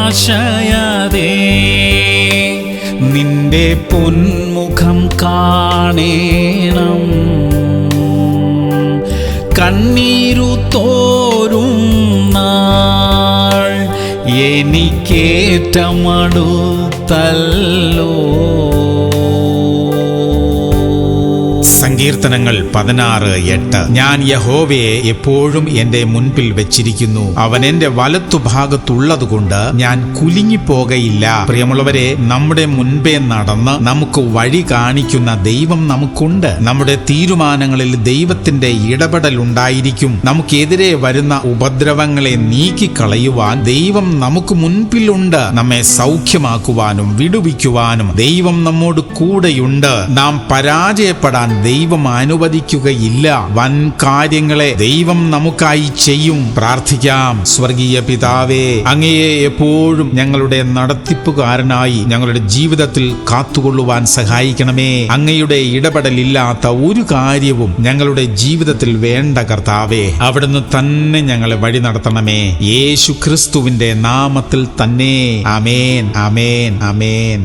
ആശയതേ നിന്റെ പൊന്മുഖം കാണേണം. കണ്ണീരു തോരും നാൾ എനിക്കേറ്റമടുത്തല്ലോ. സങ്കീർത്തനങ്ങൾ 16:8. ഞാൻ യഹോവയെ എപ്പോഴും എന്റെ മുൻപിൽ വെച്ചിരിക്കുന്നു, അവൻ എന്റെ വലത്തുഭാഗത്തുള്ളതുകൊണ്ട് ഞാൻ കുലുങ്ങിപ്പോകയില്ല. പ്രിയമുള്ളവരെ, നമ്മുടെ മുൻപേ നടന്ന് നമുക്ക് വഴി കാണിക്കുന്ന ദൈവം നമുക്കുണ്ട്. നമ്മുടെ തീരുമാനങ്ങളിൽ ദൈവത്തിന്റെ ഇടപെടൽ ഉണ്ടായിരിക്കും. നമുക്കെതിരെ വരുന്ന ഉപദ്രവങ്ങളെ നീക്കിക്കളയുവാൻ ദൈവം നമുക്ക് മുൻപിലുണ്ട്. നമ്മെ സൗഖ്യമാക്കുവാനും വിടുവിക്കുവാനും ദൈവം നമ്മോട് കൂടെയുണ്ട്. നാം പരാജയപ്പെടാൻ ദൈവം അനുവദിക്കുകയില്ല. വൻ കാര്യങ്ങളെ ദൈവം നമുക്കായി ചെയ്യും. പ്രാർത്ഥിക്കാം. സ്വർഗീയ പിതാവേ, അങ്ങയെ എപ്പോഴും ഞങ്ങളുടെ നടത്തിപ്പുകാരനായി ഞങ്ങളുടെ ജീവിതത്തിൽ കാത്തുകൊള്ളുവാൻ സഹായിക്കണമേ. അങ്ങയുടെ ഇടപെടലില്ലാത്ത ഒരു കാര്യവും ഞങ്ങളുടെ ജീവിതത്തിൽ വേണ്ട കർത്താവേ. അവിടുന്ന് തന്നെ ഞങ്ങളെ വഴി നടത്തണമേ. യേശു ക്രിസ്തുവിന്റെ നാമത്തിൽ തന്നെ. ആമേൻ, ആമേൻ, ആമേൻ.